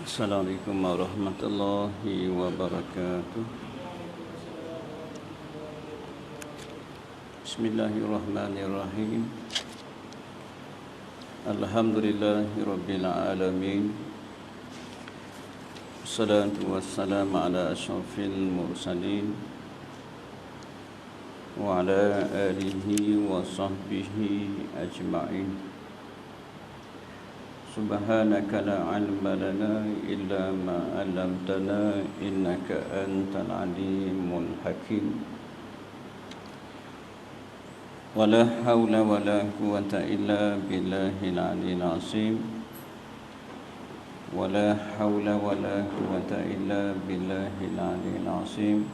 Assalamualaikum warahmatullahi wabarakatuh. Bismillahirrahmanirrahim. Alhamdulillahi rabbil alamin. Wassalatu wassalamu ala asyrafil mursalin wa ala alihi wa sahbihi ajma'in. Subhanaka la ilma lana illa ma 'allamtana innaka antal alimul hakim. Wala haula wala quwwata illa billahil aliyyil azim. Wala haula wala quwwata illa billahil aliyyil azim.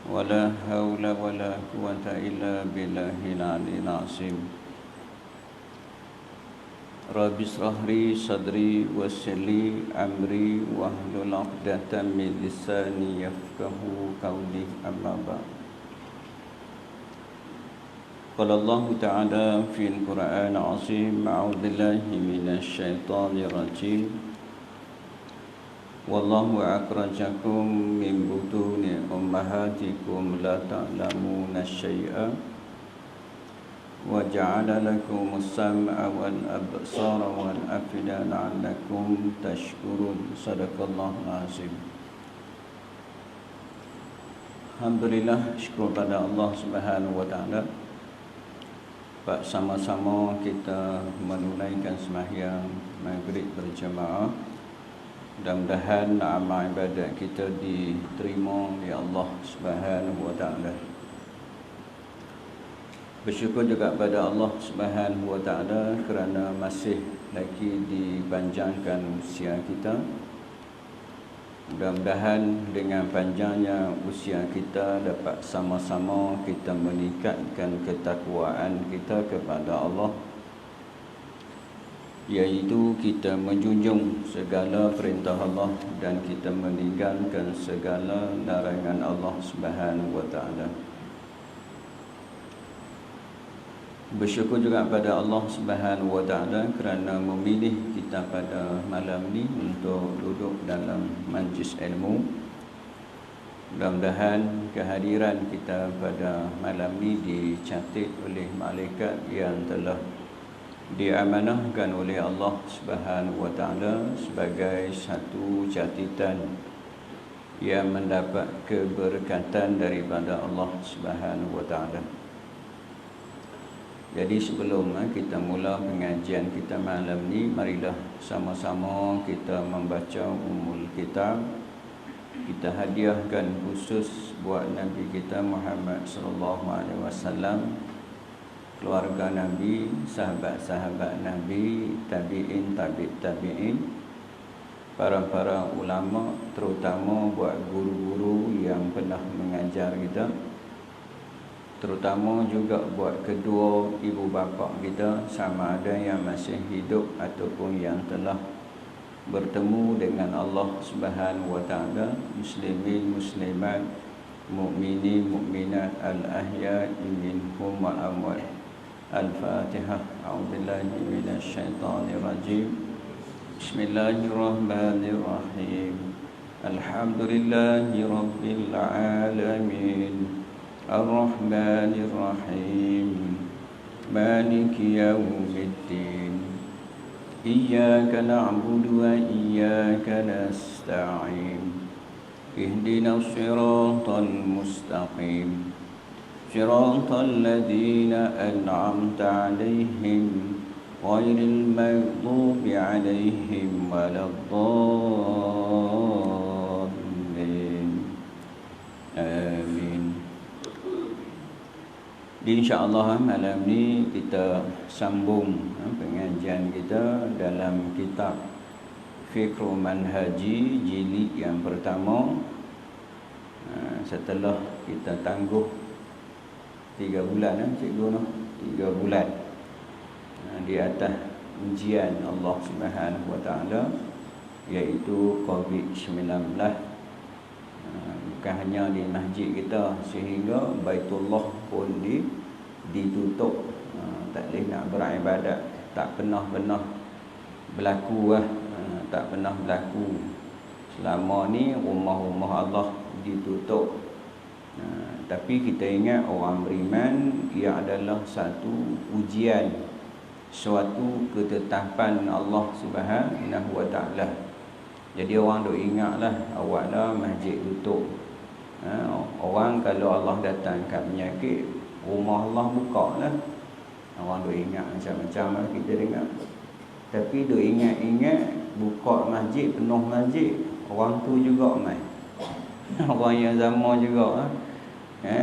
Wala haula wala quwwata illa billahil aliyyil azim. Rabbi shrah li sadri wassir li amri wahlul 'uqdatam min lisani yafqahu qawli, amma ba'd. Qala Allah Ta'ala fil Qur'an 'azim, a'udzu billahi minasy syaithanir rajim. Wallahu akhrajakum min butuni ummahatikum la ta'lamuna syai'a wa ja'ala lakumus sam'a wal absara wal afida la'allakum tashkurun. Sadaqallahul azim. Alhamdulillah, syukur pada Allah Subhanahu wa taala. Pak, sama-sama kita menunaikan sembahyang maghrib berjemaah. Mudah-mudahan amal ibadat kita diterima oleh Allah Subhanahu wa taala. Bersyukur juga pada Allah Subhanahu wa taala kerana masih lagi dipanjangkan usia kita. Mudah-mudahan dengan panjangnya usia kita dapat sama-sama kita meningkatkan ketakwaan kita kepada Allah, iaitu kita menjunjung segala perintah Allah dan kita meninggalkan segala larangan Allah Subhanahu wa taala. Bersyukur juga pada Allah Subhanahu wa taala kerana memilih kita pada malam ni untuk duduk dalam majlis ilmu. Mudah-mudahan kehadiran kita pada malam ni dicatat oleh malaikat yang telah diamanahkan oleh Allah Subhanahu wa taala sebagai satu catatan yang mendapat keberkatan daripada Allah Subhanahu wa taala. Jadi sebelum kita mula pengajian kita malam ni, marilah sama-sama kita membaca Ummul Kitab. Kita hadiahkan khusus buat Nabi kita Muhammad sallallahu alaihi wasallam, keluarga Nabi, sahabat-sahabat Nabi, tabi'in, tabi'in, para ulama, terutama buat guru-guru yang pernah mengajar kita, terutama juga buat kedua ibu bapa kita, sama ada yang masih hidup ataupun yang telah bertemu dengan Allah Subhanahu wa taala, muslimin muslimat, mukminin mukminat, al-ahya'i minhum wal amwat. Al-Fatihah. A'udzubillahi minasyaitonir rajim. Bismillahirrahmanirrahim. Alhamdulillahi rabbil alamin. الرحمن الرحيم مالك يوم الدين إياك نعبد وإياك نستعين اهدنا الصراط المستقيم صراط الذين أنعمت عليهم غير المغضوب عليهم ولا الضالين آمين. InsyaAllah malam ni kita sambung pengajian kita dalam kitab Fiqh Manhaji jilid yang pertama. Setelah kita tangguh 3 bulan, cikgu no, 3 bulan di atas ujian Allah Subhanahu wa taala, iaitu COVID-19. Bukan hanya di masjid kita, sehingga Baitullah pun ditutup. Tak boleh nak beribadat, tak pernah berlaku tak pernah berlaku. Selama ni rumah-rumah Allah ditutup. Tapi kita ingat orang beriman, ia adalah satu ujian, suatu ketetapan Allah Subhanahu wa taala. Jadi orang duk ingatlah, awaklah masjid tutup. Orang kalau Allah datangkan penyakit, rumah Allah buka lah. Orang duk ingat macam-macam lah kita dengar. Tapi duk ingat-ingat buka masjid, penuh masjid, orang tu juga mai. Orang yang sama juga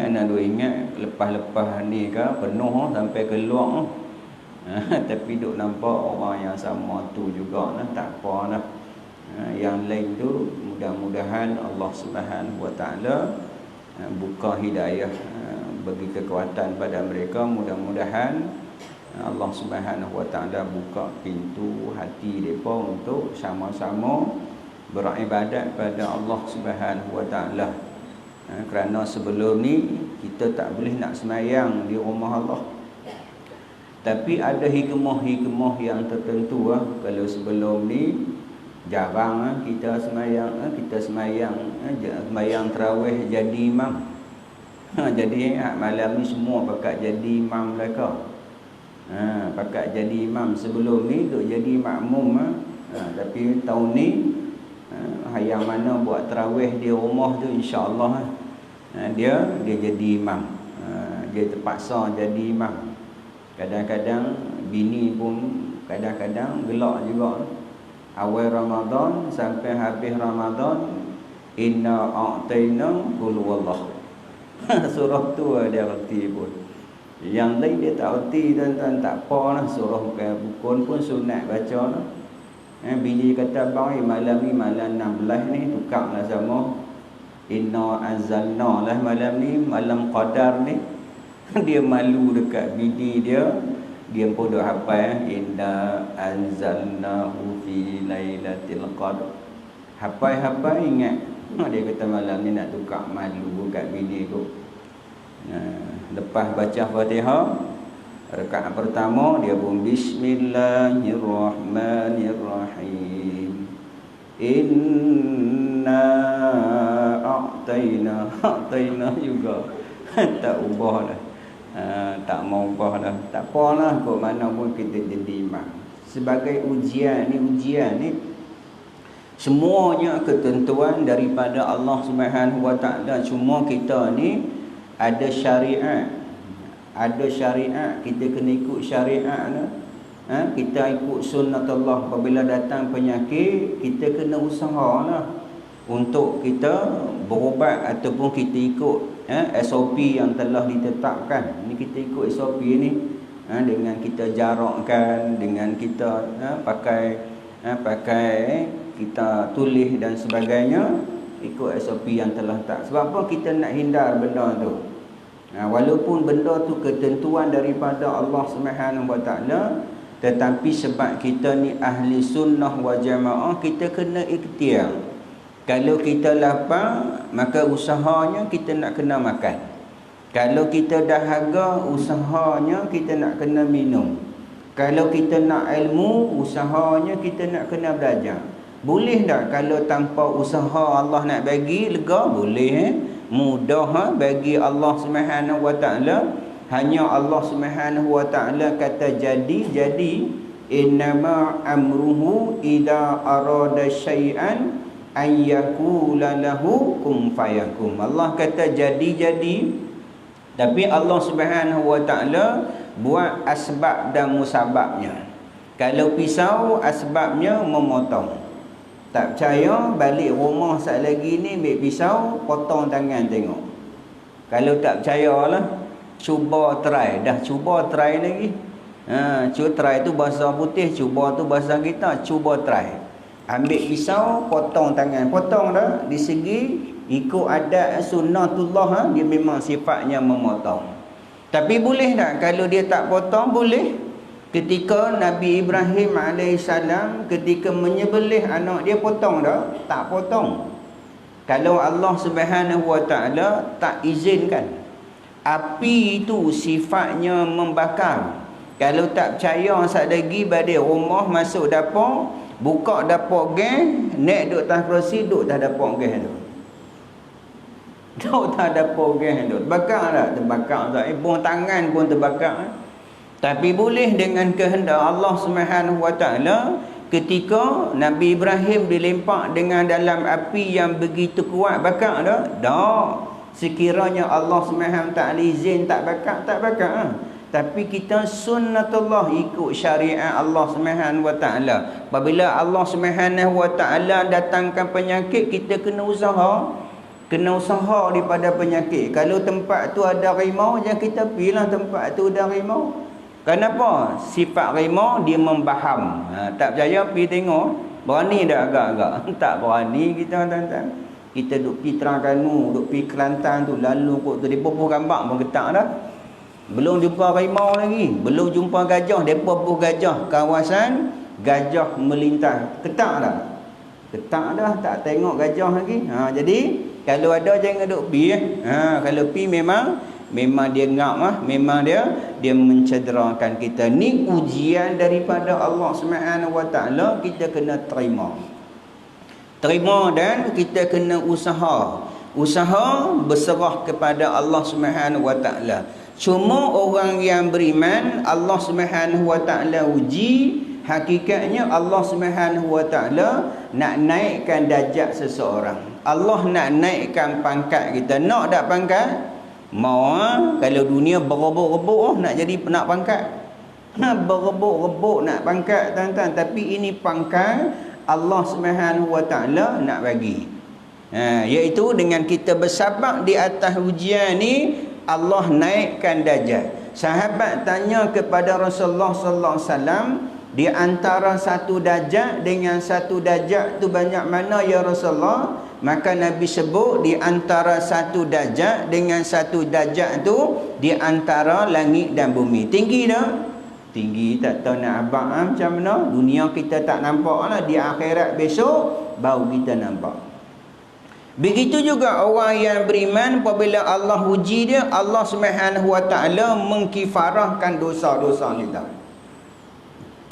nak duk ingat lepas-lepas ni ke penuh sampai keluar. Tapi duk nampak orang yang sama tu juga lah, tak apa lah. Yang lain tu mudah-mudahan Allah Subhanahu wa taala buka hidayah, bagi kekuatan pada mereka. Mudah-mudahan Allah Subhanahu wa taala buka pintu hati mereka untuk sama-sama beribadat pada Allah Subhanahu wa taala. Kerana sebelum ni kita tak boleh nak semayang di rumah Allah. Tapi ada hikmah-hikmah yang tertentu kalau sebelum ni jarang kita semayang, semayang tarawih jadi imam. Jadi malam ni semua pakat jadi imam mereka. Pakat jadi imam. Sebelum ni duk jadi makmum. Tapi tahun ni yang mana buat tarawih di rumah tu, insya-Allah dia jadi imam. Dia terpaksa jadi imam. Kadang-kadang bini pun kadang-kadang gelak juga. Awal Ramadan sampai habis Ramadan, inna a'tayna qul wallah. Surah tu dia reti pun. Yang lain dia tak reti, tuan-tuan, tak apalah. Surah Bukun pun sunat baca lah. Bini kata bang, malam ni malam 16 ni tukarlah sama inna anzalna lah malam ni, malam qadar ni. Dia malu dekat bini dia pun dah hafal inna anzalnahu fi lailatul qadr. Hafal ingat. Dia kata malam ni nak tukar, malu kat bini tu. Lepas baca Fatihah, rakaat pertama dia pun bismillahirrahmanirrahim. Inna a'tayna juga. Tak ubah dah. Tak mau ubah dah. Tak apalah, kok mana pun kita jadi imam. Sebagai ujian ni semuanya ketentuan daripada Allah Subhanahu wa taala. Cuma kita ni ada syariat. Kita kena ikut syariat lah. Kita ikut sunnatullah. Apabila datang penyakit, kita kena usahalah untuk kita berubat ataupun kita ikut SOP yang telah ditetapkan. Ini kita ikut SOP ni dengan kita jarakkan, dengan kita pakai kita tulis dan sebagainya, ikut SOP yang telah tak. Sebab apa kita nak hindar benda tu? Walaupun benda tu ketentuan daripada Allah Subhanahu wa taala, tetapi sebab kita ni ahli sunnah wa jamaah, kita kena ikhtiar. Kalau kita lapar, maka usahanya kita nak kena makan. Kalau kita dahaga, usahanya kita nak kena minum. Kalau kita nak ilmu, usahanya kita nak kena belajar. Boleh tak kalau tanpa usaha Allah nak bagi lega? Boleh. Mudah bagi Allah Subhanahu wa taala. Hanya Allah Subhanahu wa taala kata jadi. Innama amruhu idza arada syai'an ayyakula lahu kum fayakum. Allah kata jadi. Tapi Allah Subhanahu wa taala buat asbab dan musababnya. Kalau pisau, asbabnya memotong. Tak percaya, balik rumah sat lagi ni ambil pisau, potong tangan tengok. Kalau tak percayalah, cuba try. Dah cuba try lagi. Cuba try tu bahasa putih, cuba tu bahasa kita, cuba try. Ambil pisau, potong tangan. Potong dah, di segi ikut adat sunnatullah, dia memang sifatnya memotong. Tapi boleh tak kalau dia tak potong? Boleh. Ketika Nabi Ibrahim AS ketika menyembelih anak dia, potong dah? Tak potong. Kalau Allah Subhanahu wa taala tak izinkan. Api itu sifatnya membakar. Kalau tak percaya, sat lagi balik rumah masuk dapur, Buka dapur gas, naik duduk atas kerusi, duduk atas dapur gas tu. Duduk atas dapur gas tu. Terbakar tak? Terbakar tak? Buang tangan pun terbakar. Tapi boleh dengan kehendak Allah Subhanahu Wa Taala, ketika Nabi Ibrahim dilempak dengan dalam api yang begitu kuat, bakar tak? Tak. Sekiranya Allah Subhanahu Wa Taala izin tak bakar, tak bakar. Tapi kita sunnatullah, ikut syariat Allah Subhanahu Wa Taala. Apabila Allah Subhanahu Wa Taala datangkan penyakit, kita kena usaha. Kena usaha daripada penyakit. Kalau tempat tu ada rimau, jangan kita pergilah tempat tu ada rimau. Kenapa? Sifat rimau dia membaham. Tak percaya pergi tengok. Berani dah agak-agak? Tak berani kita, tuan-tuan. Kita duk pergi Terengganu, duk pergi Kelantan tu, lalu kot tu depa pun gambar pun getak dah. Belum jumpa rimau lagi, belum jumpa gajah, depa pun gajah, kawasan gajah melintas. Ketak dah. Ketak dah, tak tengok gajah lagi. Jadi kalau ada jangan duk pergi. Kalau pergi memang dia ngap, memang dia mencederakan kita. Ni ujian daripada Allah Subhanahu Wa Taala, kita kena terima. Terima dan kita kena usaha. Usaha berserah kepada Allah Subhanahu Wa Taala. Cuma orang yang beriman, Allah Subhanahu Wa Taala uji. Hakikatnya Allah Subhanahu Wa Taala nak naikkan darjat seseorang. Allah nak naikkan pangkat kita. Nak tak pangkat? Mau kalau dunia berebut-rebut nak jadi nak pangkat. Berebut-rebut nak pangkat, tuan-tuan. Tapi ini pangkat Allah Subhanahu Wa Taala nak bagi. Iaitu dengan kita bersabar di atas ujian ni, Allah naikkan darjat. Sahabat tanya kepada Rasulullah sallallahu alaihi wasallam, di antara satu darjat dengan satu darjat tu banyak mana ya Rasulullah? Maka Nabi sebut di antara satu darjat dengan satu darjat tu di antara langit dan bumi. Tinggi tak? Tinggi. Tak tahu nak abang macam mana. Dunia kita tak nampak lah. Di akhirat besok baru kita nampak. Begitu juga orang yang beriman, apabila Allah uji dia, Allah Subhanahu Wa Taala mengkifarahkan dosa-dosa kita.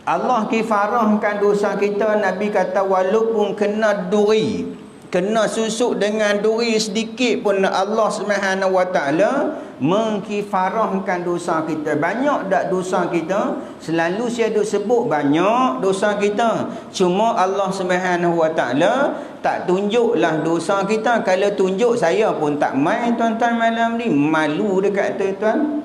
Allah kifarahkan dosa kita. Nabi kata walaupun kena duri, kena susuk dengan duri sedikit pun, Allah Subhanahu Wa Taala mengkifarahkan dosa kita. Banyak tak dosa kita? Selalu saya duk sebut banyak dosa kita. Cuma Allah Subhanahu Wa Taala tak tunjuklah dosa kita. Kalau tunjuk, saya pun tak main, tuan-tuan, malam ni. Malu dekat tuan-tuan.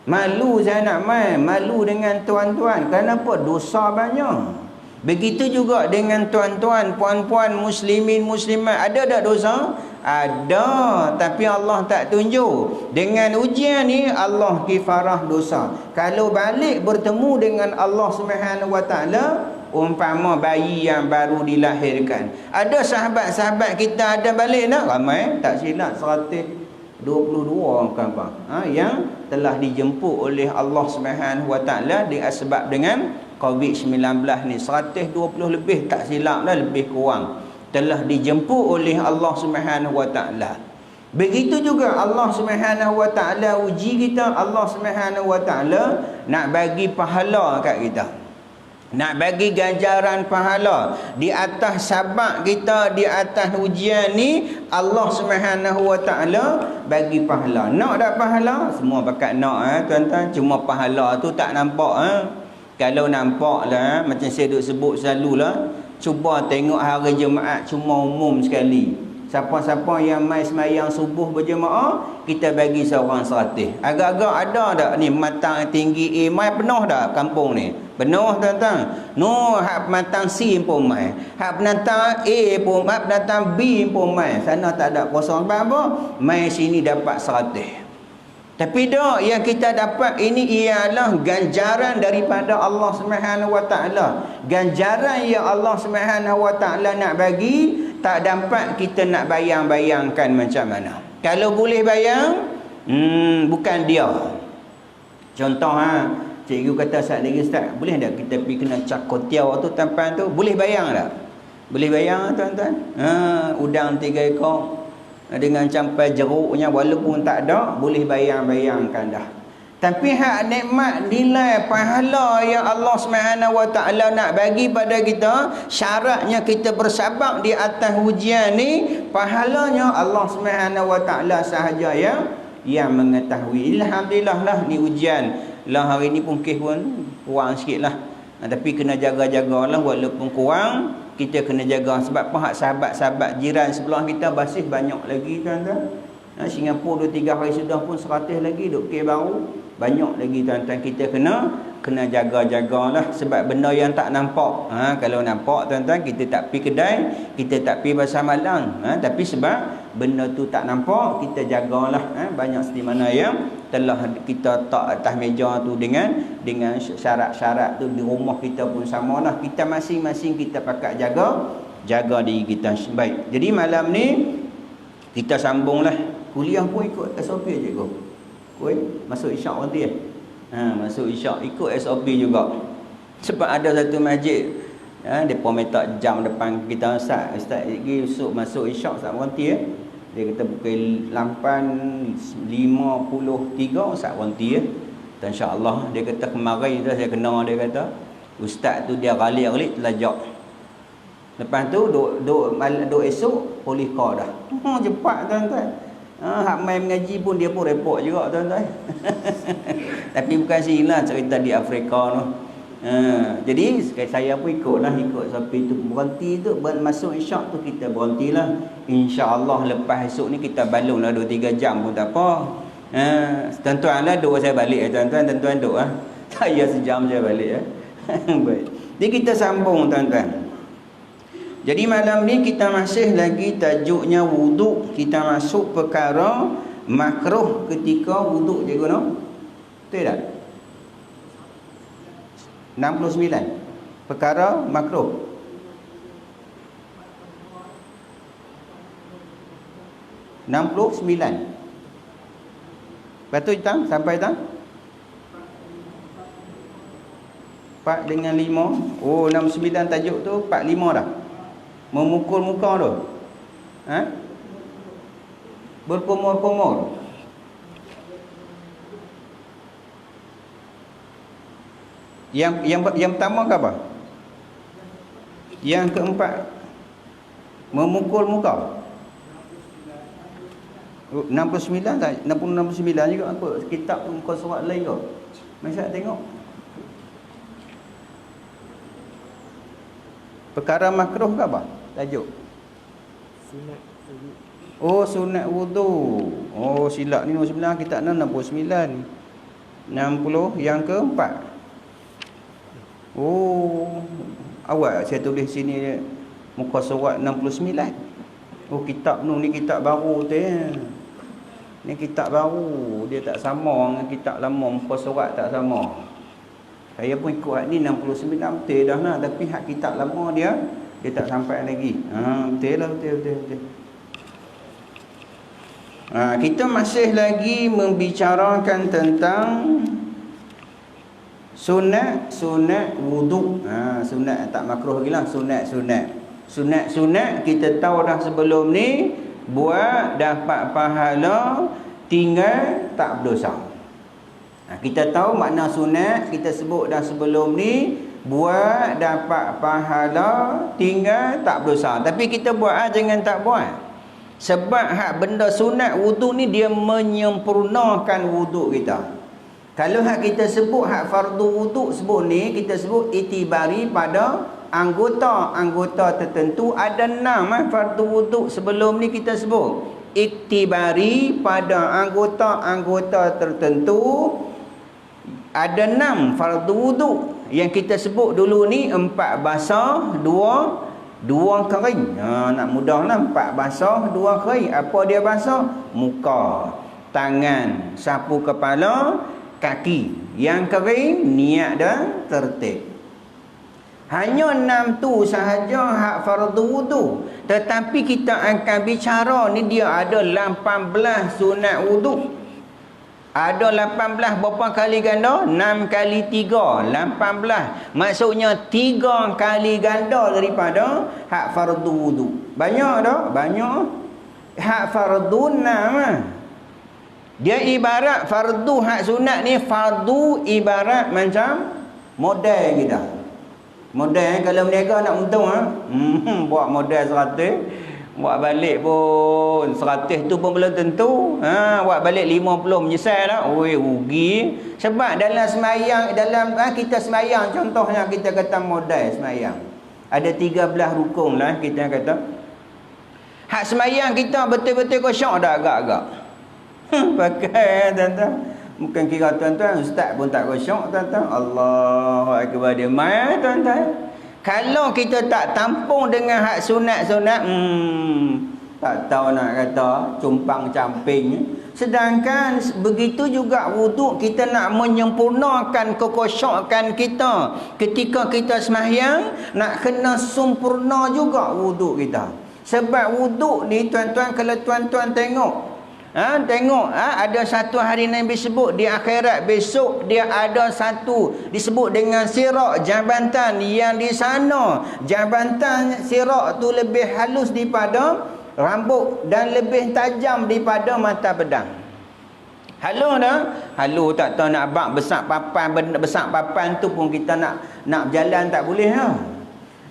Malu saya nak main. Malu dengan tuan-tuan. Kenapa? Dosa banyak. Begitu juga dengan tuan-tuan, puan-puan, muslimin, muslimat. Ada tak dosa? Ada. Tapi Allah tak tunjuk. Dengan ujian ni, Allah kifarah dosa. Kalau balik bertemu dengan Allah Subhanahu Wa Taala, umpama bayi yang baru dilahirkan. Ada sahabat-sahabat kita ada balik tak? Ramai. Tak silap 122 bukan apa. Yang telah dijemput oleh Allah Subhanahu Wa Taala sebab dengan COVID-19 ni. 120 lebih tak silap lah, lebih kurang. Telah dijemput oleh Allah Subhanahu Wa Taala. Begitu juga Allah Subhanahu Wa Taala uji kita. Allah Subhanahu Wa Taala nak bagi pahala kat kita. Nak bagi ganjaran pahala di atas sabar kita, di atas ujian ni. Allah Subhanahu Wa Taala bagi pahala. Nak tak pahala? Semua bakat nak, tuan-tuan. Cuma pahala tu tak nampak. Kalau nampak lah, macam saya duk sebut selalu lah, cuba tengok hari Jumaat cuma umum sekali. Siapa-siapa yang mai semayang subuh berjemaah, kita bagi seorang 100. Agak-agak ada tak ni matang tinggi A, mai penuh tak kampung ni? Penuh, tuan-tuan. No, hak penatang C pun mai. Hak penatang A pun, hak penatang B pun mai. Sana tak ada kosong apa-apa. Mai sini dapat 100. Tapi dak, yang kita dapat ini ialah ganjaran daripada Allah Subhanahu Wa Taala. Ganjaran yang Allah Subhanahu Wa Taala nak bagi, tak dapat kita nak bayang-bayangkan macam mana. Kalau boleh bayang, bukan dia. Contoh cikgu kata saat lagi ustaz, boleh tak kita pergi kena cakotiau tu tampan tu? Boleh bayang tak? Boleh bayang, tuan-tuan? Udang 3 ekor dengan campai jeruknya, walaupun tak ada, boleh bayang-bayangkan dah. Tapi hak nikmat, nilai pahala yang Allah Subhanahu Wa Taala nak bagi pada kita, syaratnya kita bersabar di atas ujian ni, pahalanya Allah Subhanahu Wa Taala sahaja yang mengetahui. Alhamdulillah lah ni ujian. Lah hari ni pun kes pun kurang sikitlah. Tapi kena jaga-jagalah walaupun kurang, kita kena jaga. Sebab apa? Hak sahabat-sahabat jiran sebelah kita masih banyak lagi tuan-tuan. Singapura 2-3 hari sudah pun 100 lagi duk kes baru. Banyak lagi tuan-tuan, kita kena jaga-jagalah. Sebab benda yang tak nampak, kalau nampak tuan-tuan, kita tak pergi kedai, kita tak pergi pasar malam, tapi sebab benda tu tak nampak, kita jagalah. Banyak seperti mana yang telah kita tak atas meja tu dengan syarat-syarat tu di rumah kita pun samalah. Kita masing-masing kita pakat jaga diri kita. Baik, jadi malam ni kita sambunglah. Kuliah pun ikut SOP je kau. Masuk isyak nanti masuk isyak ikut SOP juga. Sebab ada satu masjid, mereka minta jam depan kita, Ustaz lagi masuk isyak tak berhenti dia kata pukul 8.53 Ustaz berhenti dan insya-Allah dia kata kemarin tu saya kena, dia kata Ustaz tu dia galik-galik telajak. Lepas tu duk esok polis kau dah. Cepat tuan-tuan. Hak main mengaji pun dia pun repot juga tuan-tuan. Tapi bukan sinilah cerita di Afrika tu. Jadi saya pun ikut sampai tu berhenti tu, masuk isyak tu kita berhentilah. Insya-Allah lepas esok ni kita balunglah 2-3 jam pun tak apa. Tuan-tuan lah duk saya balik tuan-tuan duk saya sejam saya balik Baik. Jadi kita sambung tuan-tuan. Jadi malam ni kita masih lagi tajuknya wuduk. Kita masuk perkara makruh ketika wuduk je guna. Betul tak? 69. Perkara makruh. $69. Lepas tu sampai tak? 4 dengan 5. Oh, 69 tajuk tu 45 dah. Memukul muka tu. Berkumur-kumur. Yang pertama ke apa? Yang keempat, memukul muka. 69 tak? 69 juga apa? Kitab tu muka surat lain ke? Masa tengok. Perkara makruh ke apa? Tajuk. Sunat wudu. Oh, sunat wudu. Oh, silap ni sebenarnya kita 69. 60 yang keempat. Oh, awal saya tulis sini muka surat 69. Oh, kitab ni kitab baru tu Ni kitab baru, dia tak sama dengan kitab lama, muka surat tak sama. Saya pun ikut hak ni 69 betul dah lah, tapi hak kitab lama dia tak sampai lagi. Betul lah, betul. Kita masih lagi membicarakan tentang sunat wuduk. Sunat tak makruh lagi lah, sunat kita tahu dah sebelum ni, buat dapat pahala, tinggal tak berdosa. Kita tahu makna sunat, kita sebut dah sebelum ni, buat dapat pahala, tinggal tak berdosa. Tapi kita buat jangan tak buat. Sebab hak benda sunat wuduk ni dia menyempurnakan wuduk kita. Kalau hak kita sebut hak fardu wuduk sebut ni, kita sebut itibari pada anggota tertentu. Ada 6 fardu wuduk sebelum ni kita sebut. Iktibari pada anggota tertentu. Ada 6 fardu wuduk yang kita sebut dulu ni, 4 basah, 2 kering. Nak mudahlah, 4 basah, 2 kering. Apa dia basah? Muka, tangan, sapu kepala, kaki. Yang kering niat dan tertib. Hanya 6 tu sahaja hak fardu wuduk. Tetapi kita akan bicara ni dia ada 18 sunat wuduk. Ada 18 berapa kali ganda? 6 kali 3 18. Maksudnya 3 kali ganda daripada hak fardu wuduk. Banyak tak? Banyak. Hak fardu 6. Dia ibarat fardu hak sunat ni, fardu ibarat macam modal kita. Modal kalau berniaga nak untung buat modal 100, buat balik pun 100 tu pun belum tentu. Buat balik 50 menyesal dah. Oi, rugi. Sebab dalam semayang, dalam kita semayang, contohnya kita kata modal semayang. Ada 13 rukun lah kita kata. Hak semayang kita betul-betul kosong dah agak-agak. Pakai tuan-tuan. Bukan kira tuan-tuan, ustaz pun tak kosong tuan-tuan. Allahu akbar, dia mai tuan-tuan. Kalau kita tak tampung dengan hak sunat-sunat, tak tahu nak kata cumpang camping. Sedangkan begitu juga wuduk, kita nak menyempurnakan kekosongan kita. Ketika kita sembahyang, nak kena sempurna juga wuduk kita. Sebab wuduk ni tuan-tuan, kalau tuan-tuan tengok, ada satu hari Nabi sebut di akhirat besok, dia ada satu disebut dengan sirak jabatan, yang di sana jabatan sirak tu lebih halus daripada rambut dan lebih tajam daripada mata pedang. Halus dah. Halus tak tahu nak bak besar papan, benda besar papan tu pun kita nak berjalan tak boleh ha.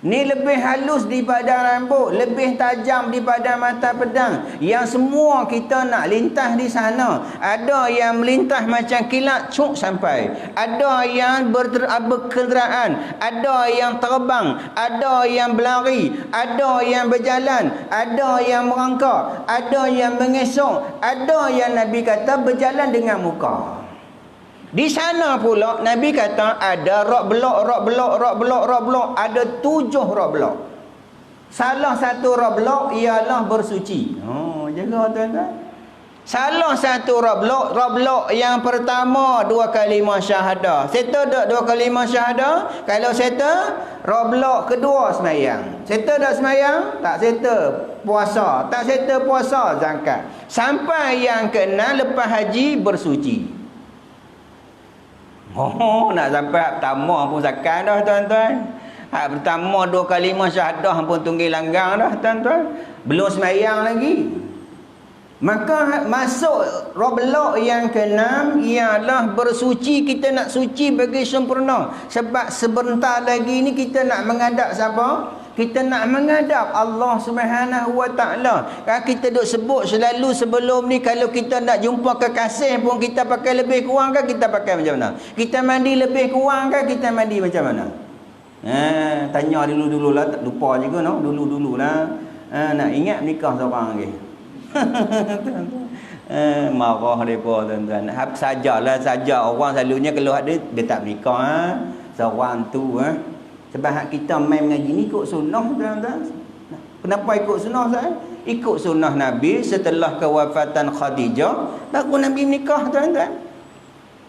Ni lebih halus daripada rambut, lebih tajam daripada mata pedang. Yang semua kita nak lintas di sana. Ada yang melintas macam kilat cuk sampai. Ada yang berkenderaan, ada yang terbang, ada yang berlari, ada yang berjalan, ada yang merangkak, ada yang mengesok, ada yang Nabi kata berjalan dengan muka. Di sana pula Nabi kata ada rok blok, ada 7 rok blok. Salah satu rok blok ialah bersuci. Jaga tuan-tuan. Salah satu rok blok yang pertama 2 kalimah syahadah. Serta dak 2 kalimah syahadah? Kalau serta, rok blok kedua sembahyang. Serta dak sembahyang? Tak serta. Puasa, tak serta puasa, zakat. Sampai yang ke-6 lepas haji bersuci. Nak sampai hak pertama pun zakat dah tuan-tuan. Hak pertama 2 kalimah syahadah pun tunggil langgang dah tuan-tuan. Belum sembahyang lagi. Maka masuk roblok yang ke-6 ialah bersuci. Kita nak suci bagi sempurna. Sebab sebentar lagi ni kita nak menghadap siapa? Kita nak menghadap Allah Subhanahu Wa Taala. Kita duk sebut selalu sebelum ni, kalau kita nak jumpa kekasih pun kita pakai lebih kurang kan kita pakai macam mana? Kita mandi lebih kurang kan kita mandi macam mana? Tanya dulu-dulu lah, tak lupa juga no. Dulu-dulu lah. Nak ingat nikah seorang lagi. Marah depa tuan-tuan. Saja orang selalunya kalau ada dia tak menikah seorang tu Sebab hak kita main mengaji ni ikut sunnah tuan-tuan. Kenapa ikut sunnah saya? Ikut sunnah Nabi setelah kewafatan Khadijah baru Nabi menikah tuan-tuan.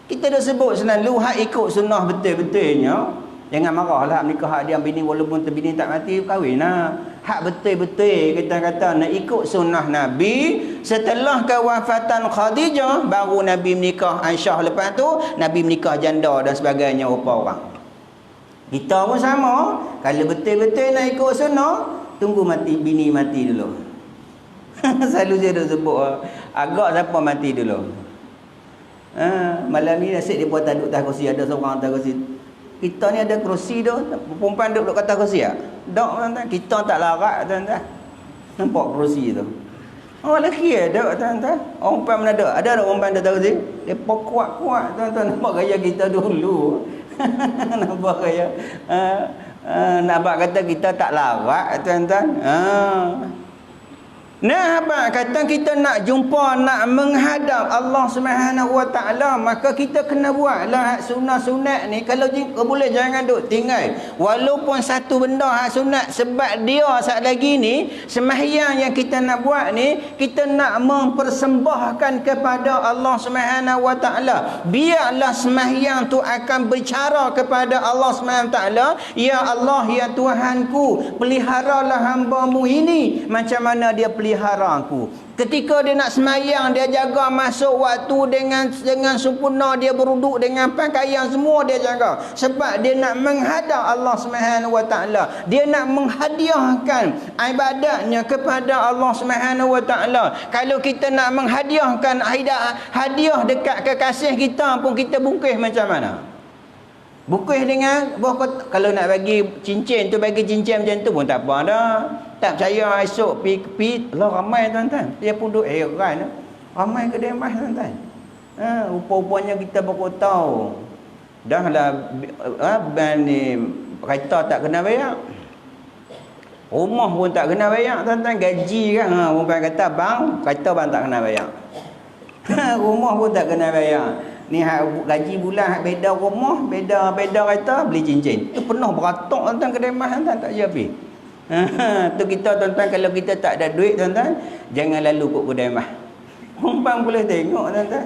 Kita dah sebut selalu hak ikut sunnah betul-betulnya. Jangan marahlah nikah hak dia bini walaupun bini tak mati kahwin lah. Hak betul-betul kita kata nak ikut sunnah Nabi setelah kewafatan Khadijah baru Nabi menikah Aisyah. Lepas tu Nabi menikah janda dan sebagainya rupa orang. Kita pun sama. Kalau betul-betul nak ikut sunnah, tunggu mati bini mati dulu. Selalu saya dah sebut agak siapa mati dulu. Malam ni nasib dia buat duduk atas kerusi, ada seorang atas kerusi. Kita ni ada kerusi tu, perempuan duduk atas kerusi tak? Tak tuan-tuan, kita tak larat tuan-tuan. Nampak kerusi tu. Orang lelaki ada tuan-tuan. Orang perempuan mana ada? Ada orang perempuan atas kerusi? Dia kuat-kuat tuan-tuan. Nampak gaya kita dulu. Nampak gaya nampak kata kita tak larat tuan-tuan. Nah, apa kata kita nak jumpa, nak menghadap Allah Subhanahu Wa Taala, maka kita kena buatlah hak sunat-sunat ni. Kalau boleh jangan duk tinggal walaupun satu benda hak sunat, sebab dia saat lagi ni sembahyang yang kita nak buat ni, kita nak mempersembahkan kepada Allah Subhanahu Wa Taala. Biarlah sembahyang tu akan berbicara kepada Allah Subhanahu Wa Taala, ya Allah, ya Tuhanku, peliharalah hamba-Mu ini macam mana dia pelihara pelihara aku. Ketika dia nak semayang, dia jaga masuk waktu dengan sempurna, dia beruduk dengan pakaian semua dia jaga. Sebab dia nak menghadap Allah Subhanahu Wa Taala. Dia nak menghadiahkan ibadatnya kepada Allah Subhanahu Wa Taala. Kalau kita nak menghadiahkan hadiah dekat kekasih kita pun kita bungkis macam mana? Bungkis dengan kalau nak bagi cincin tu, bagi cincin macam tu pun tak apa dah. Tak percaya esok pergi lah ramai tuan-tuan. Dia pun duk heran. Ramai kedai emas tuan-tuan. Rupa-rupanya kita baru tahu. Dah lah ni kereta tak kena bayar. Rumah pun tak kena bayar tuan-tuan. Gaji kan. Orang kata bang, kereta bang tak kena bayar. Rumah pun tak kena bayar. Ni gaji bulan beda rumah, beda kereta, beli cincin. Tu penuh beratok tuan-tuan kedai emas tuan-tuan, tak je habis. Tu kita tuan-tuan, kalau kita tak ada duit tuan-tuan, jangan lalu kot kedai emas. Orang boleh tengok tuan-tuan.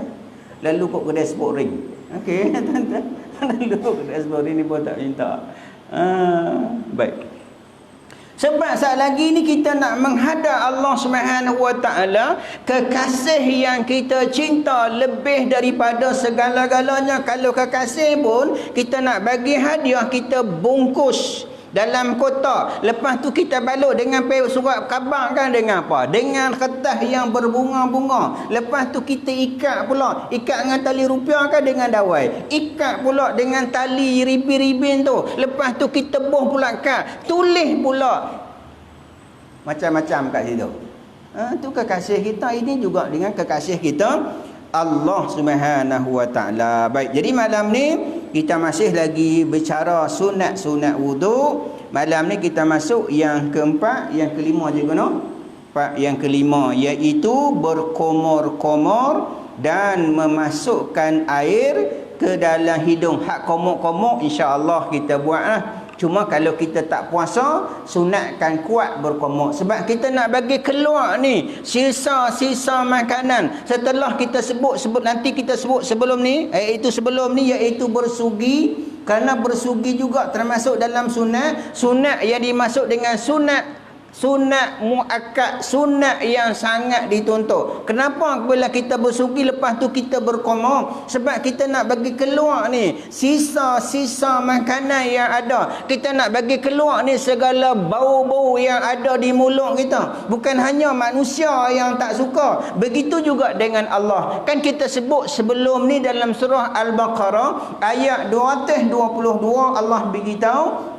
Lalu kot kedai sport ring. Okey tuan-tuan. Lalu kot kedai sport ring ni pun tak minta. Baik. Sebab saat lagi ni kita nak menghadap Allah Subhanahu Wa Taala, kekasih yang kita cinta lebih daripada segala-galanya. Kalau kekasih pun kita nak bagi hadiah, kita bungkus dalam kotak. Lepas tu kita balut dengan surat khabar kan, dengan apa? Dengan kertas yang berbunga-bunga. Lepas tu kita ikat pula. Ikat dengan tali rupiah kan, dengan dawai. Ikat pula dengan tali ribin-ribin tu. Lepas tu kita buh pula kad. Tulis pula macam-macam kat situ. Tu kekasih kita. Ini juga dengan kekasih kita Allah Subhanahu Wa Taala. Baik, jadi malam ni kita masih lagi bicara sunat-sunat wuduk. Malam ni kita masuk yang keempat, yang kelima je guna. Yang kelima iaitu berkomor-komor dan memasukkan air ke dalam hidung. Hak komor-komor insya-Allah kita buatlah. Cuma kalau kita tak puasa, sunatkan kuat berkomor. Sebab kita nak bagi keluar ni sisa-sisa makanan. Setelah kita sebut nanti kita sebut sebelum ni, iaitu bersugi. Kerana bersugi juga termasuk dalam sunat. Sunat yang dimasuk dengan sunat muakkad, sunat yang sangat dituntut. Kenapa bila kita bersugi lepas tu kita berkomor? Sebab kita nak bagi keluar ni sisa-sisa makanan yang ada. Kita nak bagi keluar ni segala bau-bau yang ada di mulut kita. Bukan hanya manusia yang tak suka, begitu juga dengan Allah. Kan kita sebut sebelum ni dalam surah Al-Baqarah ayat 222, Allah beritahu,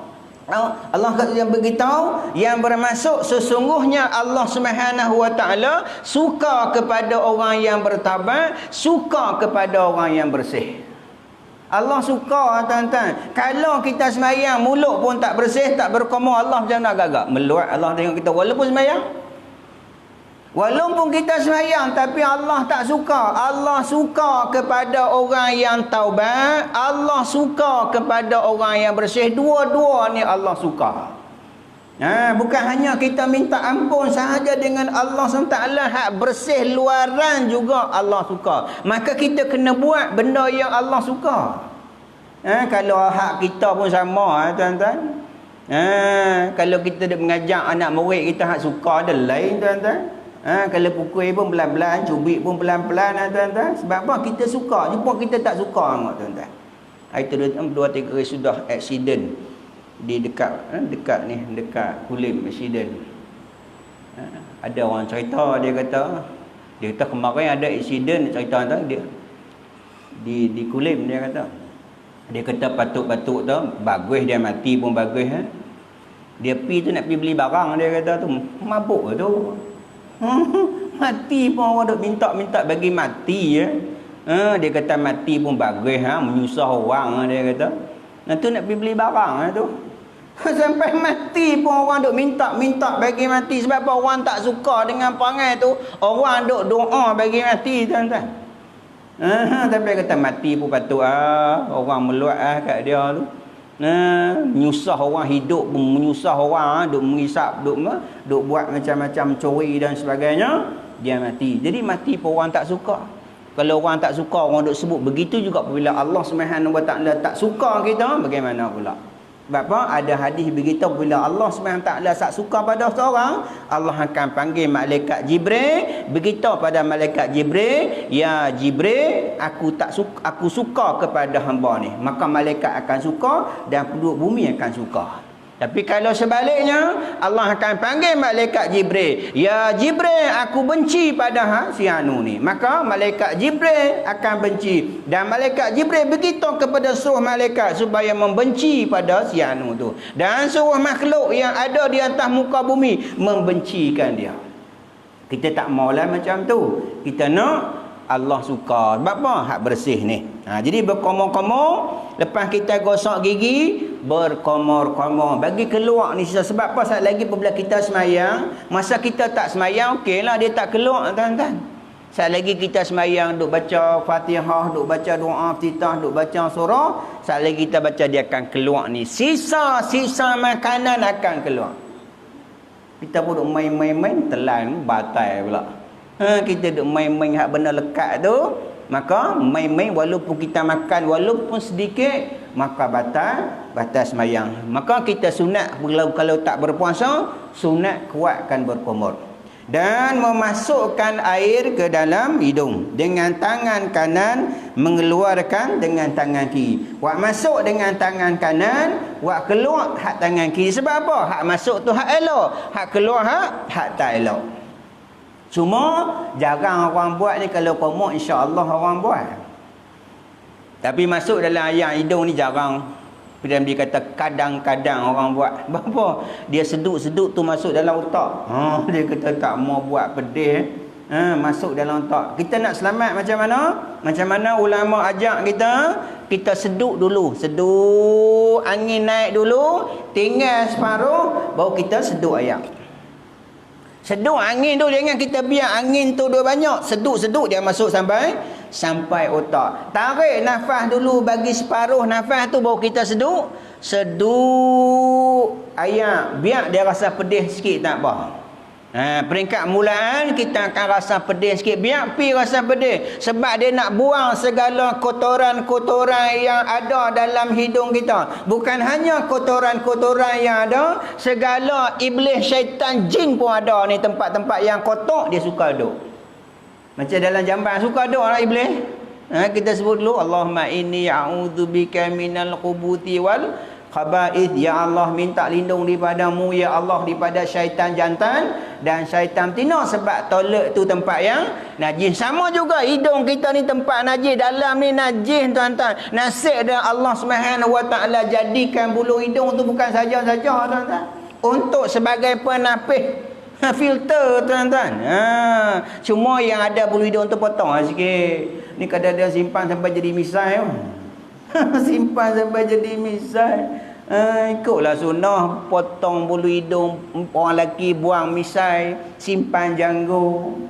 Allah yang beritahu, yang bermaksud sesungguhnya Allah Subhanahu Wa Taala suka kepada orang yang bertaubat, suka kepada orang yang bersih. Allah suka tuan-tuan. Kalau kita sembahyang mulut pun tak bersih, tak berkomor, Allah macam nak gagak meluat. Allah tengok kita walaupun sembahyang. Walaupun kita sembahyang, tapi Allah tak suka. Allah suka kepada orang yang taubat, Allah suka kepada orang yang bersih. Dua-dua ni Allah suka. Bukan hanya kita minta ampun sahaja dengan Allah SWT, hak bersih luaran juga Allah suka. Maka kita kena buat benda yang Allah suka. Kalau hak kita pun sama tuan-tuan. Kalau kita mengajak anak murid kita hak suka ada lain tuan-tuan. Kalau pukul pun pelan-pelan, cubit pun pelan-pelan tuan-tuan. Sebab apa? Kita suka. Jumpa kita tak suka tuan-tuan. Itu 2-3 kali sudah accident di dekat Kulim accident. Ada orang cerita, dia kata kemarin ada accident, cerita dia di Kulim. Dia kata batuk-batuk tu bagus, dia mati pun bagus. Dia pergi tu nak pergi beli barang, dia kata tu mabuk tu. Mati pun orang duk minta bagi mati ya. Dia kata mati pun bagus, menyusah orang, dia kata. Tu nak pergi beli barang tu. Sampai mati pun orang duk minta bagi mati. Sebab apa? Orang tak suka dengan perangai tu. Orang duk doa bagi mati tuan-tuan. Tapi dia kata mati pun patut orang meluat kat dia tu. Menyusah orang, hidup pun menyusah orang, duk mengisap, duk buat macam-macam curi dan sebagainya, dia mati. Jadi mati pun orang tak suka. Kalau orang tak suka, orang duk sebut. Begitu juga apabila Allah Subhanahu Wa Taala tak suka kita, bagaimana pula? Sebab apa? Ada hadis beritahu bila Allah SWT tak suka pada seorang, Allah akan panggil malaikat Jibril, beritahu pada malaikat Jibril, ya Jibril, aku suka kepada hamba ni. Maka malaikat akan suka dan penduduk bumi akan suka. Tapi kalau sebaliknya, Allah akan panggil malaikat Jibril, ya Jibril, aku benci pada si anu ni. Maka malaikat Jibril akan benci, dan malaikat Jibril beritahu kepada seluruh malaikat supaya membenci pada si anu tu, dan seluruh makhluk yang ada di atas muka bumi membencikan dia. Kita tak maulah macam tu. Kita nak Allah suka. Sebab apa? Hak bersih ni. Jadi berkomor-komor. Lepas kita gosok gigi, berkomor-komor. Bagi keluar ni. Sebab apa? Saat lagi apabila kita semayang, masa kita tak semayang, okeylah dia tak keluar, tuan-tuan. Saat lagi kita semayang, duk baca Fatihah, duk baca doa iftitah, duk baca surah, saat lagi kita baca, dia akan keluar ni. Sisa-sisa makanan akan keluar. Kita pun duk main-main, telan, batal pula. Kita duk main-main hak benda lekat tu, maka main-main walaupun kita makan walaupun sedikit, maka batal semayang. Maka kita sunat kalau tak berpuasa, sunat kuatkan berkumur dan memasukkan air ke dalam hidung dengan tangan kanan, mengeluarkan dengan tangan kiri. Wak masuk dengan tangan kanan, wak keluar hak tangan kiri. Sebab apa? Hak masuk tu hak elok, hak keluar hak tak elok. Cuma jarang orang buat ni. Kalau komok, insya-Allah orang buat. Tapi masuk dalam ayam hidung ni jarang. Dia kata kadang-kadang orang buat. Apa? Dia sedut-sedut tu masuk dalam otak. Dia kata tak mau buat pedih. Masuk dalam otak. Kita nak selamat macam mana? Macam mana ulama ajak kita sedut dulu. Sedut angin naik dulu, tinggal separuh, baru kita sedut ayam. Sedut angin tu, jangan kita biar angin tu dia banyak. Sedut-sedut dia masuk sampai otak. Tarik nafas dulu, bagi separuh nafas tu, baru kita sedut. Sedut ayam, biar dia rasa pedih sikit, tak apa. Peringkat mulaan kita akan rasa pedih sikit, biar pi rasa pedih. Sebab dia nak buang segala kotoran-kotoran yang ada dalam hidung kita. Bukan hanya kotoran-kotoran yang ada, segala iblis, syaitan, jin pun ada ni. Tempat-tempat yang kotor dia suka duduk. Macam dalam jamban suka duduk lah iblis. Kita sebut dulu, Allahumma inni a'udzubika minal khubuthi wal khaba'ith. Ya Allah, minta lindung daripadamu, ya Allah, daripada syaitan jantan dan syaitan betina. Sebab toilet tu tempat yang najis. Sama juga hidung kita ni tempat najis. Dalam ni najis, tuan-tuan. Nasib dan Allah SWT jadikan bulu hidung tu bukan saja-saja, tuan-tuan, untuk sebagai penapis, filter, tuan-tuan. Cuma yang ada bulu hidung tu potong sikit. Ni kadang-kadang simpan sampai jadi misai. Simpan sampai jadi misai. Ikutlah sunnah, potong bulu hidung orang lelaki, buang misai, simpan janggut.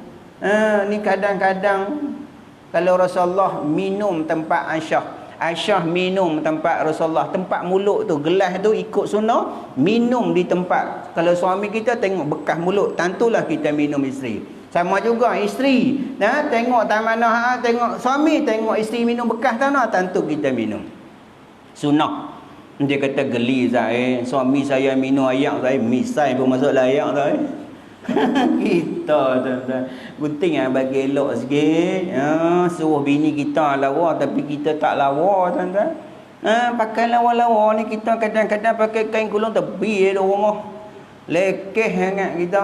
Ni kadang-kadang kalau Rasulullah minum tempat Aisyah minum tempat Rasulullah, tempat mulut tu, gelas tu ikut sunnah, minum di tempat. Kalau suami kita tengok bekas mulut, tentulah kita minum isteri. Sama juga isteri, tengok tak mana, tengok suami, tengok isteri minum bekas tanah, tentu kita minum. Sunnah. Dia kata geli saya, suami saya minum ayak saya, misai pun masuk ayak saya. Kita tuan-tuan gunting bagi elok sikit. Suruh bini kita lawa, tapi kita tak lawa, tuan-tuan. Pakai lawa-lawa ni, kita kadang-kadang pakai kain gulung tepi di rumah. Lekeh sangat kita.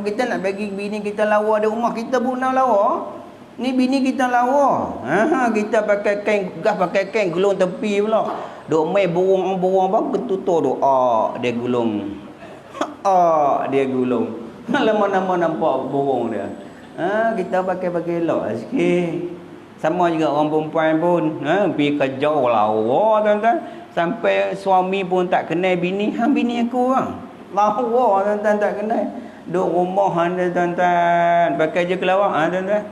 Kita nak bagi bini kita lawa di rumah, kita pun nak lawa. Ni bini kita lawa. Kita pakai kain gas, pakai kain gulung tepi pula. Duk mai burung-burung apa ketutur doa dia gulung. Dia gulung. Lama-lama nampak burung dia. Kita pakai elok sikit. Sama juga orang perempuan pun, pergi kerja lawa, tuan-tuan. Sampai suami pun tak kenal bini. Bini aku orang. Lawa, tuan-tuan, tak kenal. Duk rumah anda, tuan-tuan. Pakai je kelawar, tuan-tuan.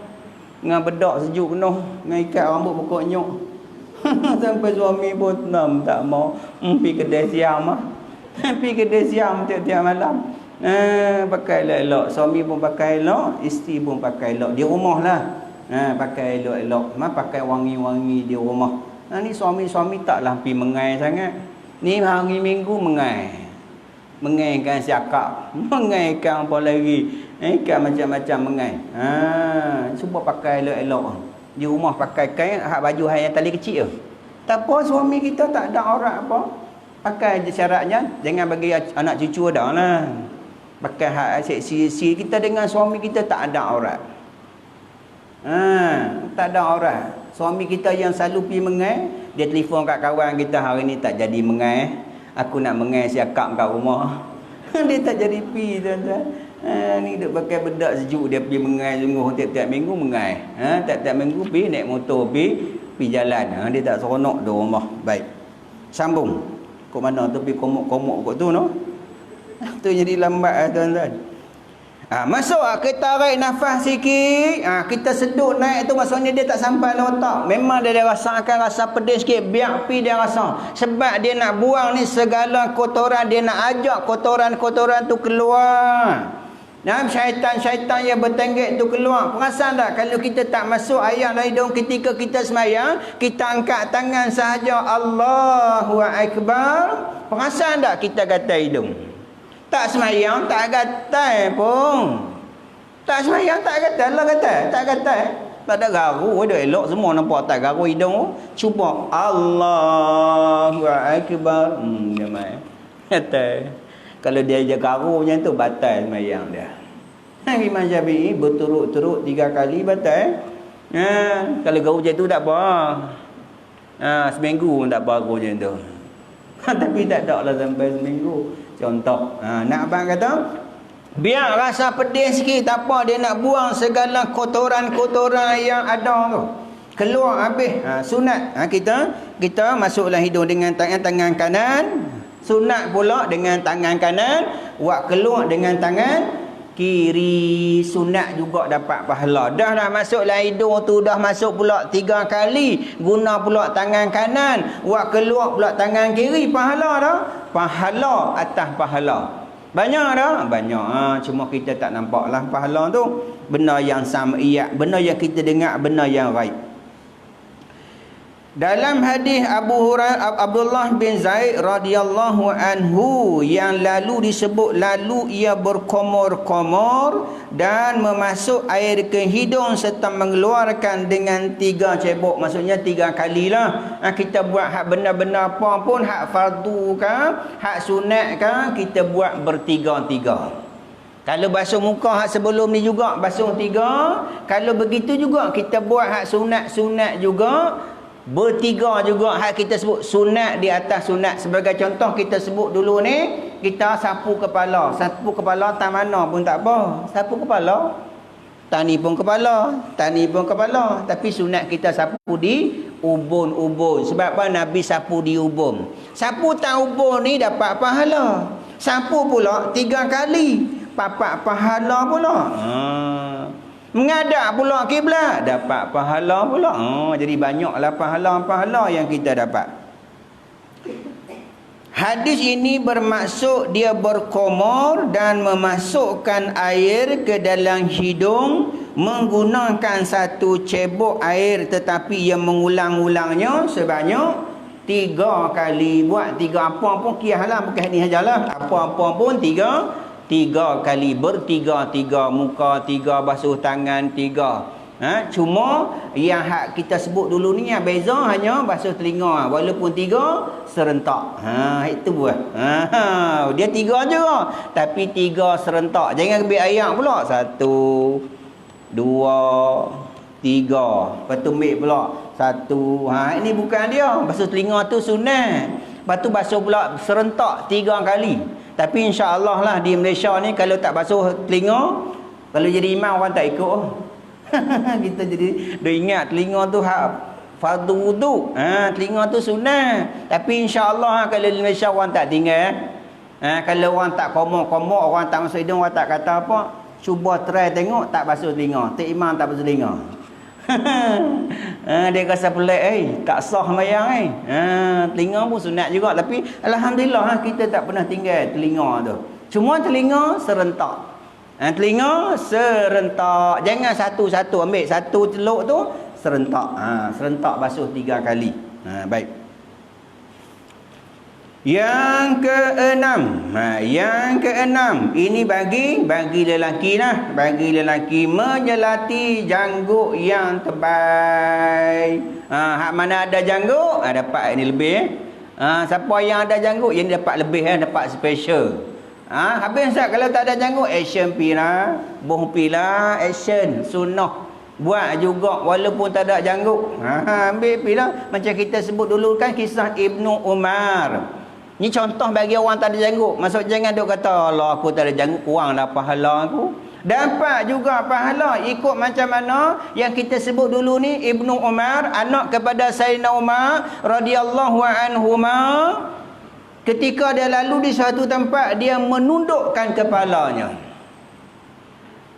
Dengan bedak sejuk penuh, dengan ikat rambut pokok nyok. Sampai suami pun tenam, tak mau. Pergi kedai siam lah. Pergi kedai siam tiap-tiap malam. Pakai elok-elok. Suami pun pakai elok, isteri pun pakai elok. Di rumah lah. Pakai elok-elok. Pakai wangi-wangi di rumah. Ni suami-suami taklah pergi mengai sangat. Ni hari Minggu mengai. Mengaikan siakak. Mengaikan apa lagi. Kan macam-macam mengai. Cuba pakai elok-elok. Di rumah pakai kain, hak baju yang tali kecil tu. Tak apa, suami kita tak ada aurat apa. Pakai je syaratnya. Jangan bagi anak cucu dah lah. Pakai hak seksi kita dengan suami kita tak ada aurat. Tak ada aurat. Suami kita yang selalu pergi mengai, dia telefon kat kawan kita, hari ni tak jadi mengai. Aku nak mengai siakap kat rumah. Dia tak jadi pergi, tuan-tuan. Ni duk pakai bedak sejuk, dia pergi mengai sungguh tiap-tiap minggu mengai. Tiap-tiap minggu pergi naik motor pergi jalan. Dia tak seronok di rumah. Baik. Sambung. Kok mana tu pergi komok-komok kot tu, no? Tu jadi lambat, tuan-tuan. Masuk kita tarik nafas sikit, kita sedut naik tu, maksudnya dia tak sampai ke otak. Memang dia rasakan rasa pedih sikit, biar pi dia rasa. Sebab dia nak buang ni segala kotoran, dia nak ajak kotoran-kotoran tu keluar. Syaitan-syaitan yang bertenggek tu keluar. Perasan tak kalau kita tak masuk ayat dalam hidung ketika kita semayang, kita angkat tangan sahaja, Allahu Akbar. Perasan tak kita kata hidung? Tak semayang, tak gatal pun. Tak semayang, tak gatal lah kata. Tak gatal. Tak ada garu. Ada elok semua nampak tak garu hidung. Cuba. Allahu Akbar. Dia main. Gatal. Kalau dia je garu macam tu, batal semayang dia. Imam Syafi'i berturut-turut 3 kali batal. Kalau garu macam tu tak apa. Seminggu tak apa garu macam tu. Tapi tak ada lah sampai seminggu. Contoh, nak abang kata, biar rasa pedih sikit, tak apa, dia nak buang segala kotoran-kotoran yang ada tu. Keluar habis. Sunat. Kita masuklah hidung dengan tangan kanan. Sunat pula dengan tangan kanan. Buat keluar dengan tangan kiri. Sunat juga dapat pahala. Dah masuklah hidung tu, dah masuk pula 3 kali. Guna pula tangan kanan. Buat keluar pula tangan kiri. Pahala dah. Pahala atas pahala. Banyak dah. Banyak. Cuma kita tak nampak lah pahala tu. Benda yang sam'iyat. Benda yang kita dengar. Benda yang raib. Dalam hadis Abdullah bin Zaid radhiyallahu anhu yang lalu disebut, lalu ia berkomor-komor dan memasuk air ke hidung serta mengeluarkan dengan 3 cebok. Maksudnya 3 kali lah. Kita buat hak benda-benda apa pun, hak fardu ke, hak sunat ke, kita buat bertiga-tiga. Kalau basuh muka hak sebelum ni juga basuh 3. Kalau begitu juga kita buat hak sunat-sunat juga bertiga juga. Hak kita sebut sunat di atas sunat. Sebagai contoh kita sebut dulu ni, kita sapu kepala. Sapu kepala tak mana pun tak apa. Sapu kepala, tani pun kepala, tani pun kepala. Tapi sunat kita sapu di ubun-ubun. Sebab apa? Nabi sapu di ubun. Sapu tak ubun ni dapat pahala. Sapu pula 3 kali, dapat pahala pula. Mengadap pula kiblat, dapat pahala pula. Jadi banyaklah pahala-pahala yang kita dapat. Hadis ini bermaksud dia berkomor dan memasukkan air ke dalam hidung menggunakan 1 cebok air, tetapi ia mengulang-ulangnya sebanyak 3 kali. Buat 3 apa pun kiaslah, bukan ni sajalah. Apa-apa pun 3 kali, bertiga-tiga, muka 3, basuh tangan 3. Cuma yang hak kita sebut dulu ni yang beza hanya basuh telinga, walaupun 3 serentak. Itu buat. Dia 3 je, tapi 3 serentak. Jangan lebih ayak pula. 1 2 3. Lepas tu ambil pula 1. Ini bukan dia. Basuh telinga tu sunat. Lepas tu basuh pula serentak 3 kali. Tapi insya-Allah lah di Malaysia ni kalau tak basuh telinga, kalau jadi imam orang tak ikut. Kita jadi dah ingat telinga tu hak fardu wudu. Telinga tu sunat. Tapi insya-Allah kalau di Malaysia orang tak tinggal. Kalau orang tak komok-komok, orang tak masuk hidung, orang tak kata apa, cuba try tengok tak basuh telinga. Tok imam tak basuh telinga. Dia rasa pelik, tak sah sembahyang telinga pun sunat juga. Tapi alhamdulillah kita tak pernah tinggal telinga tu. Cuma telinga serentak. Telinga serentak. Jangan satu-satu ambil 1 celuk tu serentak. Serentak basuh 3 kali. Baik. Yang keenam, yang keenam ini bagi lelaki lah, bagi lelaki menyelati janggut yang tebal. Hak mana ada janggut, dapat ini lebih. Siapa yang ada janggut, yang dapat lebih, dapat special. Habis tak, kalau tak ada janggut, action pila, boh pila, action sunnah. Buat juga walaupun tak ada janggut. Ambil pila, macam kita sebut dulu kan kisah Ibnu Umar. Ni contoh bagi orang tak ada janggut. Maksud jangan duk kata, Allah aku tak ada janggut, kuranglah pahala aku. Dapat juga pahala ikut macam mana yang kita sebut dulu ni. Ibnu Umar, anak kepada Sayyidina Umar radhiyallahu anhuma, ketika dia lalu di suatu tempat, dia menundukkan kepalanya.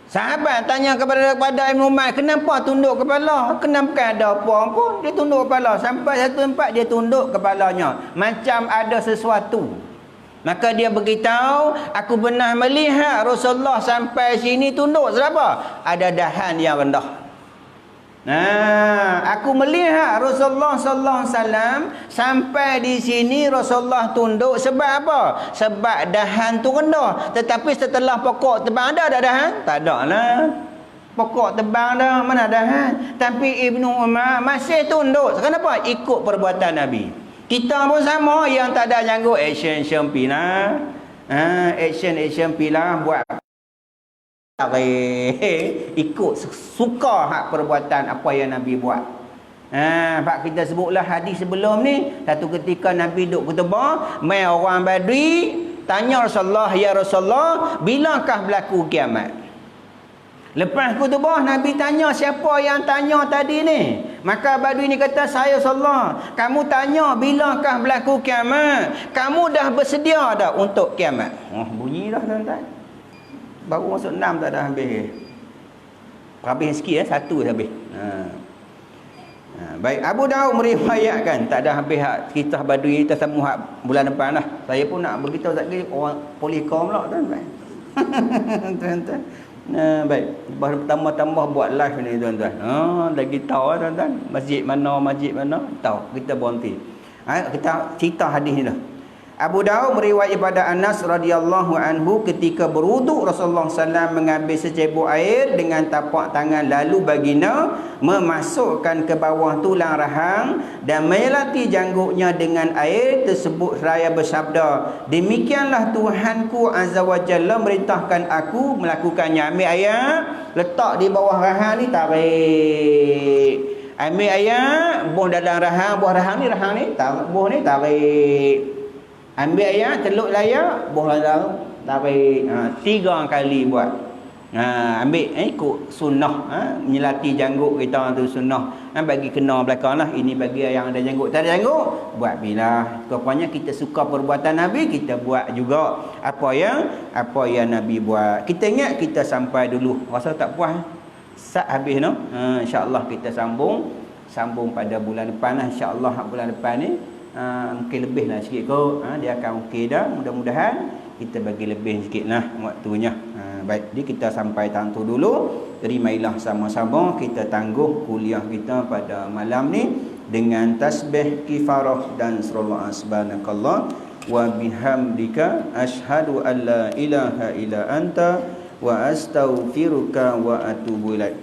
Sahabat tanya kepada Ibnu Umar, kenapa tunduk kepala? Kenapa ada apa pun dia tunduk kepala. Sampai satu tempat dia tunduk kepalanya, macam ada sesuatu. Maka dia beritahu, aku pernah melihat Rasulullah sampai sini tunduk. Sebab apa? Ada dahan yang rendah. Aku melihat Rasulullah sallallahu alaihi wasallam sampai di sini Rasulullah tunduk. Sebab apa? Sebab dahan tu rendah. Tetapi setelah pokok tebang ada dahan? Tak ada lah. Pokok tebang dah, mana dahan? Tapi Ibnu Umar masih tunduk. Kenapa? Ikut perbuatan Nabi. Kita pun sama, yang tak ada janggut action pila. Action pila buat ikut suka hak perbuatan apa yang Nabi buat. Pak kita sebutlah hadis sebelum ni, satu ketika Nabi duduk khutbah, mai orang Badui tanya Rasulullah, ya Rasulullah, bilakah berlaku kiamat? Lepas khutbah Nabi tanya, siapa yang tanya tadi ni? Maka Badui ni kata, saya Rasulullah, kamu tanya bilakah berlaku kiamat? Kamu dah bersedia dah untuk kiamat? Bunyi dah tuan-tuan. Baru masuk 6 tak dah habis. Habis sikit satu dah habis. Baik, Abu Daud meriwayatkan, tak ada habis hak kisah Badui, kita sambung hak bulan depan lah. Saya pun nak beritahu sekali orang Polycom pula tuan-tuan. Tuan-tuan. Baik, tambah buat live ni tuan-tuan. Lagi tahu tuan-tuan, masjid mana tahu, kita berhenti. Kita cerita hadis ni dah. Abu Daud meriwayat pada Anas radhiyallahu anhu, ketika berwuduk Rasulullah SAW mengambil secebok air dengan tapak tangan, lalu baginda memasukkan ke bawah tulang rahang dan menyelati janggutnya dengan air tersebut seraya bersabda, demikianlah Tuhanku Azza wa Jalla merintahkan aku melakukannya. Ambil air, letak di bawah rahang ni, tarik. Ambil air, buah dalam rahang, buah rahang ni, buah ni tarik. Ambil air, celuk layar, buah dalam, tarik. 3 kali buat. Ambil ikut sunnah. Menyelati janggut kita tu sunnah. Bagi kena belakang lah. Ini bagi yang ada janggut. Tak ada janggut, buat bila. Rupanya kita suka perbuatan Nabi, kita buat juga apa yang Nabi buat. Kita ingat, kita sampai dulu. Rasa tak puas, sat habis no. InsyaAllah kita sambung pada bulan depan lah. InsyaAllah bulan depan ni mungkin lebih lah sikit kot. Dia akan okey dah, mudah-mudahan kita bagi lebih sikit lah waktunya. Baik, jadi kita sampai tantu dulu. Jadi marilah sama-sama kita tangguh kuliah kita pada malam ni dengan tasbih kifarah dan salawat. Subhanakallah wa bihamdika asyhadu an la ilaha illa anta wa astaghfiruka wa atubu ilaik.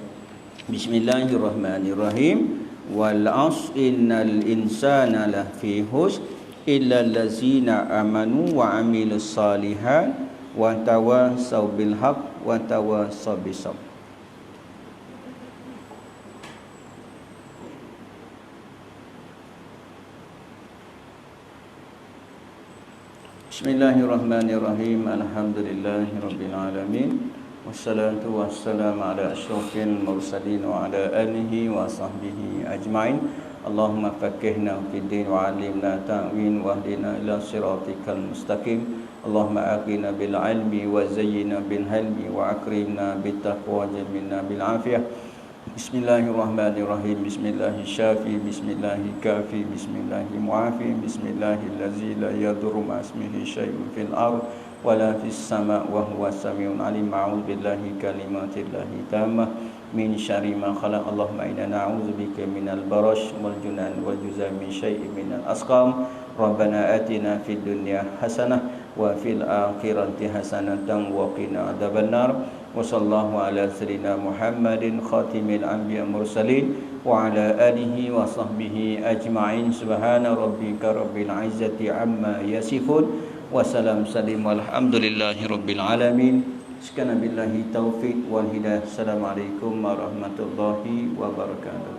Bismillahirrahmanirrahim. Wal 'asr innal insana lafi khusr illa allazina amanu wa 'amilus shalihat wa tawassaw bil haqq wa tawassaw bis sabr. Bismillahirrahmanirrahim. Alhamdulillahirabbil alamin. Wassalatu wassalamu ala asyrafil mursalin wa ala alihi wa sahbihi ajmain. Allahumma faqihna fid din wa 'allimna ta'wil wa hdina ila siratikal mustaqim. Allahumma aqina bil ilmi wa zayyina bil hilmi wa akrimna bit taqwa wa jamilna bil afiyah. Bismillahirrahmanirrahim. Bismillahir syafi, bismillahir kafi, bismillahir muafi, bismillahil ladzi la yadurru ma ismihi syai'un fil ardh wala fis sama' wa huwas samiul alim. A'udzu billahi kalimatillahi tammah min syarri ma khalaq. Allahumma inna na'udzubika minal barash wal junan wal juzam min syai'in minal asqam. Rabbana atina fid dunya hasanah wa fil akhirati hasanatan wa qina adzabannar. Wa sallallahu ala sayyidina Muhammadin khatimil anbiya mursalin wa ala alihi wa sahbihi ajma'in. Subhana rabbika rabbil izzati amma yasifun wa salam salim walhamdulillahi rabbil alamin. Sekana billahi taufiq wal hidayah. Assalamualaikum warahmatullahi wabarakatuh.